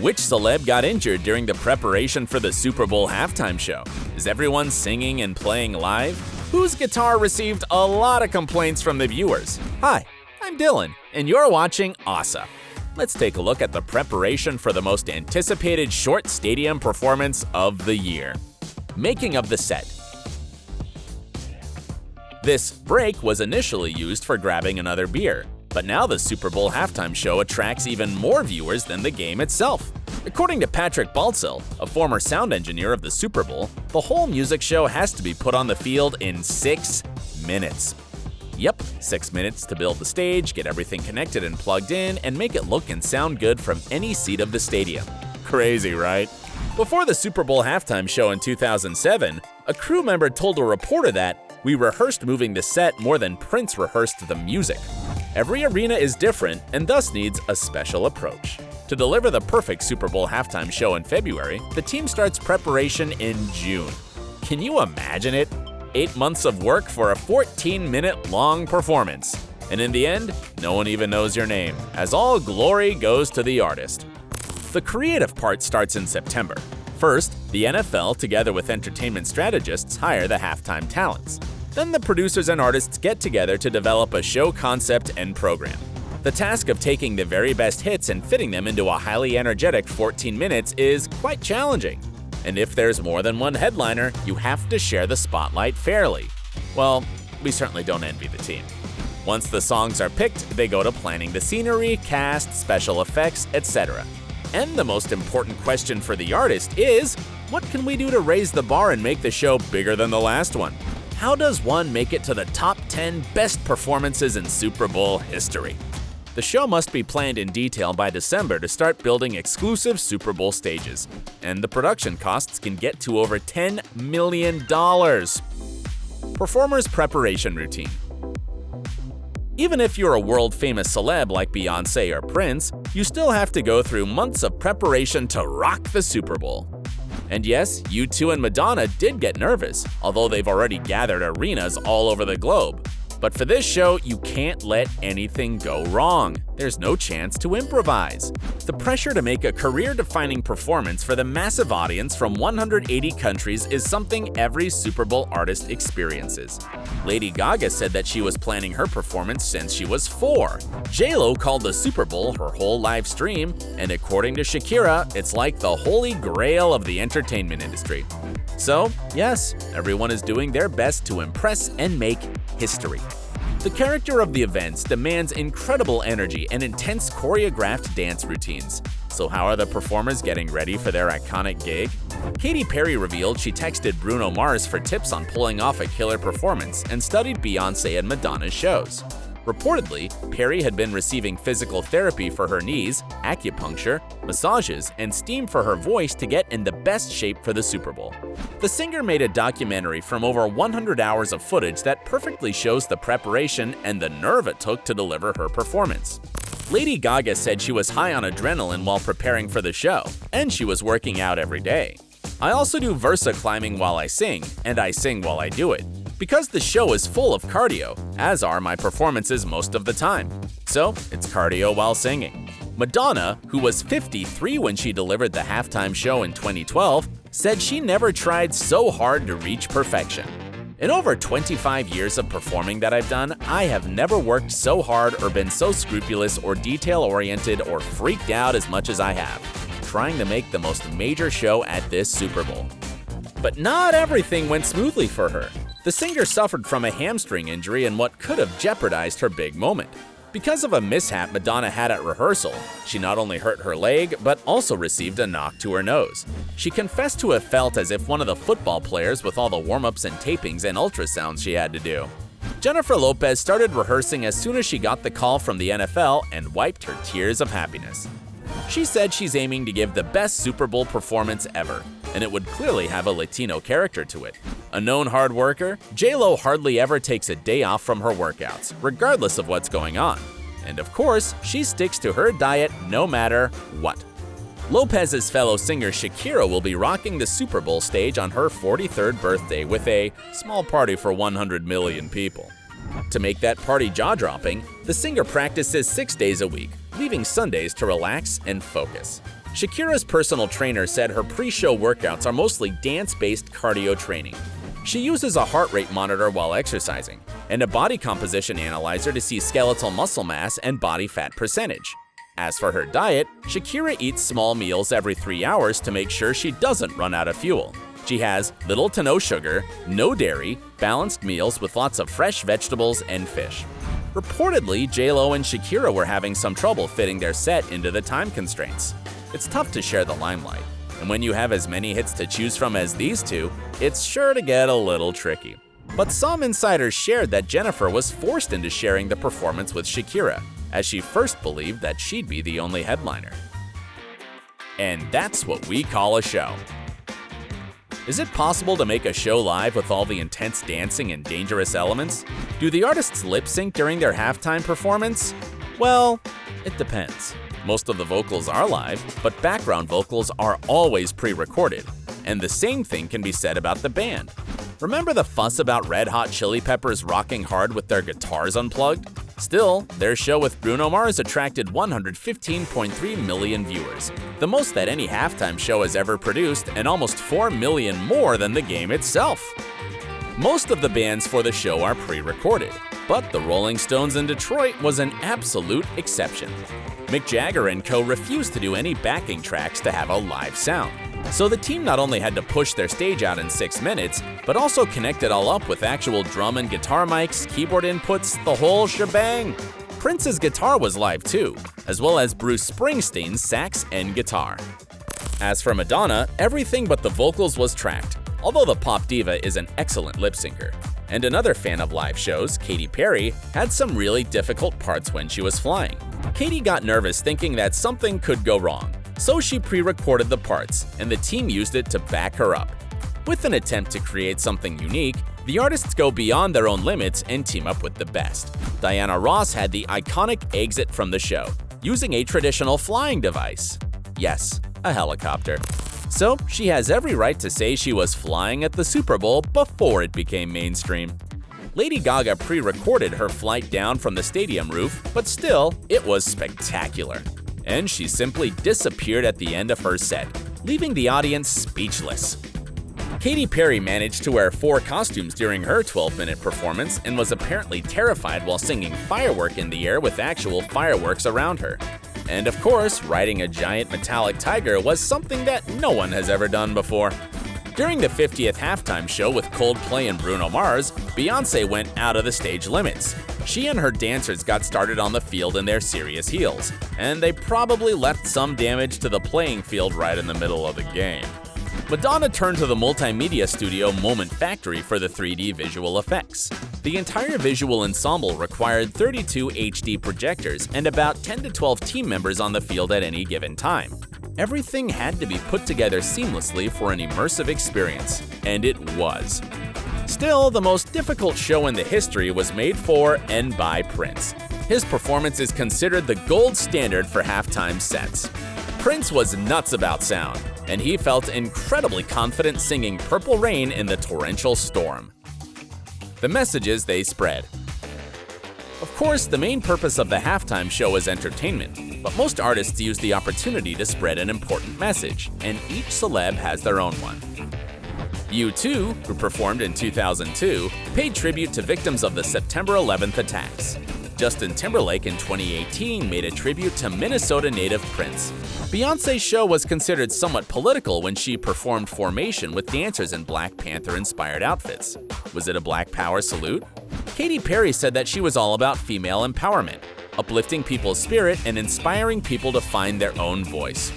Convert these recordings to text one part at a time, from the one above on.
Which celeb got injured during the preparation for the Super Bowl halftime show? Is everyone singing and playing live? Whose guitar received a lot of complaints from the viewers? Hi, I'm Dylan, and you're watching OSSA. Let's take a look at the preparation for the most anticipated short stadium performance of the year. Making of the set. This break was initially used for grabbing another beer, but now the Super Bowl halftime show attracts even more viewers than the game itself. According to Patrick Baltzell, a former sound engineer of the Super Bowl, the whole music show has to be put on the field in 6 minutes. Yep, 6 minutes to build the stage, get everything connected and plugged in, and make it look and sound good from any seat of the stadium. Crazy, right? Before the Super Bowl halftime show in 2007, a crew member told a reporter that, "We rehearsed moving the set more than Prince rehearsed the music." Every arena is different and thus needs a special approach. To deliver the perfect Super Bowl halftime show in February, the team starts preparation in June. Can you imagine it? 8 months of work for a 14-minute-long performance. And in the end, no one even knows your name, as all glory goes to the artist. The creative part starts in September. First, the NFL, together with entertainment strategists, hire the halftime talents. Then the producers and artists get together to develop a show concept and program. The task of taking the very best hits and fitting them into a highly energetic 14 minutes is quite challenging. And if there's more than one headliner, you have to share the spotlight fairly. Well, we certainly don't envy the team. Once the songs are picked, they go to planning the scenery, cast, special effects, etc. And the most important question for the artist is, what can we do to raise the bar and make the show bigger than the last one? How does one make it to the top 10 best performances in Super Bowl history? The show must be planned in detail by December to start building exclusive Super Bowl stages, and the production costs can get to over $10 million. Performers' preparation routine. Even if you're a world-famous celeb like Beyonce or Prince, you still have to go through months of preparation to rock the Super Bowl. And yes, U2 and Madonna did get nervous, although they've already gathered arenas all over the globe. But for this show, you can't let anything go wrong. There's no chance to improvise. The pressure to make a career-defining performance for the massive audience from 180 countries is something every Super Bowl artist experiences. Lady Gaga said that she was planning her performance since she was 4. J-Lo called the Super Bowl her whole live stream, and according to Shakira, it's like the Holy Grail of the entertainment industry. So, yes, everyone is doing their best to impress and make history. The character of the events demands incredible energy and intense choreographed dance routines. So how are the performers getting ready for their iconic gig? Katy Perry revealed she texted Bruno Mars for tips on pulling off a killer performance and studied Beyonce and Madonna's shows. Reportedly, Perry had been receiving physical therapy for her knees, acupuncture, massages, and steam for her voice to get in the best shape for the Super Bowl. The singer made a documentary from over 100 hours of footage that perfectly shows the preparation and the nerve it took to deliver her performance. Lady Gaga said she was high on adrenaline while preparing for the show, and she was working out every day. "I also do Versa climbing while I sing, and I sing while I do it, because the show is full of cardio, as are my performances most of the time. So, it's cardio while singing." Madonna, who was 53 when she delivered the halftime show in 2012, said she never tried so hard to reach perfection. "In over 25 years of performing that I've done, I have never worked so hard or been so scrupulous or detail-oriented or freaked out as much as I have, trying to make the most major show at this Super Bowl." But not everything went smoothly for her. The singer suffered from a hamstring injury in what could have jeopardized her big moment. Because of a mishap Madonna had at rehearsal, she not only hurt her leg, but also received a knock to her nose. She confessed to have felt as if one of the football players with all the warm-ups and tapings and ultrasounds she had to do. Jennifer Lopez started rehearsing as soon as she got the call from the NFL and wiped her tears of happiness. She said she's aiming to give the best Super Bowl performance ever, and it would clearly have a Latino character to it. A known hard worker, J-Lo hardly ever takes a day off from her workouts, regardless of what's going on. And of course, she sticks to her diet no matter what. Lopez's fellow singer Shakira will be rocking the Super Bowl stage on her 43rd birthday with a small party for 100 million people. To make that party jaw-dropping, the singer practices 6 days a week, leaving Sundays to relax and focus. Shakira's personal trainer said her pre-show workouts are mostly dance-based cardio training. She uses a heart rate monitor while exercising, and a body composition analyzer to see skeletal muscle mass and body fat percentage. As for her diet, Shakira eats small meals every 3 hours to make sure she doesn't run out of fuel. She has little to no sugar, no dairy, balanced meals with lots of fresh vegetables and fish. Reportedly, J-Lo and Shakira were having some trouble fitting their set into the time constraints. It's tough to share the limelight, and when you have as many hits to choose from as these two, it's sure to get a little tricky. But some insiders shared that Jennifer was forced into sharing the performance with Shakira, as she first believed that she'd be the only headliner. And that's what we call a show. Is it possible to make a show live with all the intense dancing and dangerous elements? Do the artists lip sync during their halftime performance? Well, it depends. Most of the vocals are live, but background vocals are always pre-recorded. And the same thing can be said about the band. Remember the fuss about Red Hot Chili Peppers rocking hard with their guitars unplugged? Still, their show with Bruno Mars attracted 115.3 million viewers, the most that any halftime show has ever produced, and almost 4 million more than the game itself. Most of the bands for the show are pre-recorded, but the Rolling Stones in Detroit was an absolute exception. Mick Jagger and co. refused to do any backing tracks to have a live sound. So the team not only had to push their stage out in 6 minutes, but also connect it all up with actual drum and guitar mics, keyboard inputs, the whole shebang. Prince's guitar was live too, as well as Bruce Springsteen's sax and guitar. As for Madonna, everything but the vocals was tracked, although the pop diva is an excellent lip syncer. And another fan of live shows, Katy Perry, had some really difficult parts when she was flying. Katy got nervous thinking that something could go wrong, so she pre-recorded the parts, and the team used it to back her up. With an attempt to create something unique, the artists go beyond their own limits and team up with the best. Diana Ross had the iconic exit from the show, using a traditional flying device. Yes, a helicopter. So she has every right to say she was flying at the Super Bowl before it became mainstream. Lady Gaga pre-recorded her flight down from the stadium roof, but still, it was spectacular. And she simply disappeared at the end of her set, leaving the audience speechless. Katy Perry managed to wear 4 costumes during her 12-minute performance and was apparently terrified while singing Firework in the air with actual fireworks around her. And of course, riding a giant metallic tiger was something that no one has ever done before. During the 50th halftime show with Coldplay and Bruno Mars, Beyonce went out of the stage limits. She and her dancers got started on the field in their serious heels, and they probably left some damage to the playing field right in the middle of the game. Madonna turned to the multimedia studio Moment Factory for the 3D visual effects. The entire visual ensemble required 32 HD projectors and about 10 to 12 team members on the field at any given time. Everything had to be put together seamlessly for an immersive experience, and it was. Still, the most difficult show in the history was made for and by Prince. His performance is considered the gold standard for halftime sets. Prince was nuts about sound, and he felt incredibly confident singing Purple Rain in the torrential storm. The messages they spread. Of course, the main purpose of the halftime show is entertainment, but most artists use the opportunity to spread an important message, and each celeb has their own one. U2, who performed in 2002, paid tribute to victims of the September 11th attacks. Justin Timberlake in 2018 made a tribute to Minnesota native Prince. Beyonce's show was considered somewhat political when she performed Formation with dancers in Black Panther-inspired outfits. Was it a Black Power salute? Katy Perry said that she was all about female empowerment, uplifting people's spirit and inspiring people to find their own voice.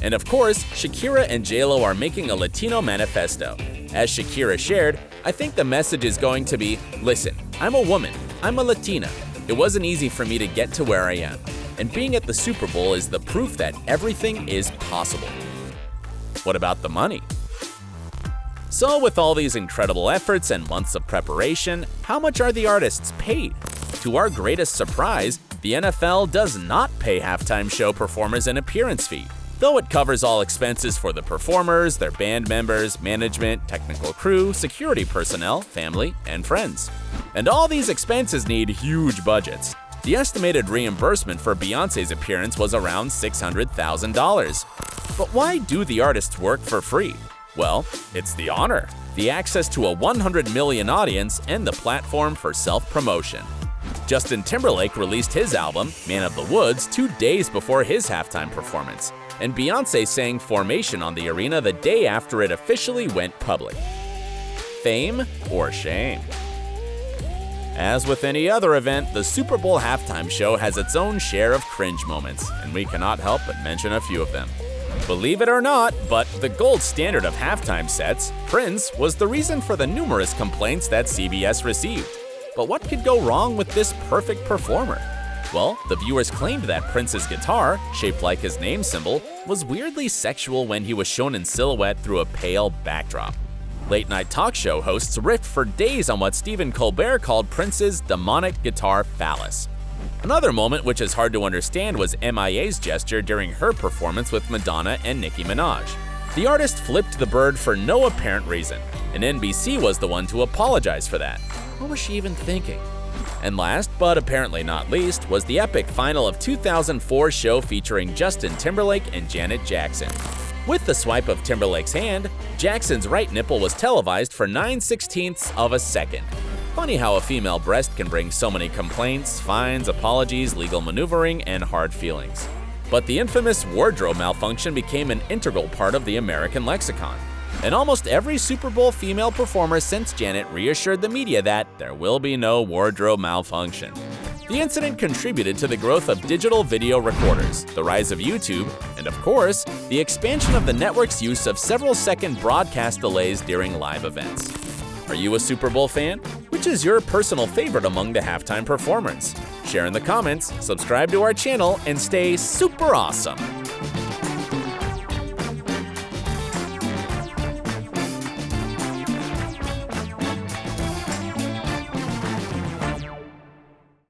And of course, Shakira and J-Lo are making a Latino manifesto. As Shakira shared, I think the message is going to be, listen, I'm a woman, I'm a Latina. It wasn't easy for me to get to where I am, and being at the Super Bowl is the proof that everything is possible. What about the money? So with all these incredible efforts and months of preparation, how much are the artists paid? To our greatest surprise, the NFL does not pay halftime show performers an appearance fee, though it covers all expenses for the performers, their band members, management, technical crew, security personnel, family, and friends. And all these expenses need huge budgets. The estimated reimbursement for Beyonce's appearance was around $600,000. But why do the artists work for free? Well, it's the honor, the access to a 100 million audience, and the platform for self-promotion. Justin Timberlake released his album, Man of the Woods, 2 days before his halftime performance, and Beyonce sang Formation on the arena the day after it officially went public. Fame or shame? As with any other event, the Super Bowl halftime show has its own share of cringe moments, and we cannot help but mention a few of them. Believe it or not, but the gold standard of halftime sets, Prince, was the reason for the numerous complaints that CBS received. But what could go wrong with this perfect performer? Well, the viewers claimed that Prince's guitar, shaped like his name symbol, was weirdly sexual when he was shown in silhouette through a pale backdrop. Late-night talk show hosts riffed for days on what Stephen Colbert called Prince's demonic guitar phallus. Another moment which is hard to understand was MIA's gesture during her performance with Madonna and Nicki Minaj. The artist flipped the bird for no apparent reason, and NBC was the one to apologize for that. What was she even thinking? And last, but apparently not least, was the epic final of 2004 show featuring Justin Timberlake and Janet Jackson. With the swipe of Timberlake's hand, Jackson's right nipple was televised for 9/16 of a second. Funny how a female breast can bring so many complaints, fines, apologies, legal maneuvering, and hard feelings. But the infamous wardrobe malfunction became an integral part of the American lexicon. And almost every Super Bowl female performer since Janet reassured the media that there will be no wardrobe malfunction. The incident contributed to the growth of digital video recorders, the rise of YouTube, and of course, the expansion of the network's use of several-second broadcast delays during live events. Are you a Super Bowl fan? Which is your personal favorite among the halftime performers? Share in the comments, subscribe to our channel, and stay super awesome!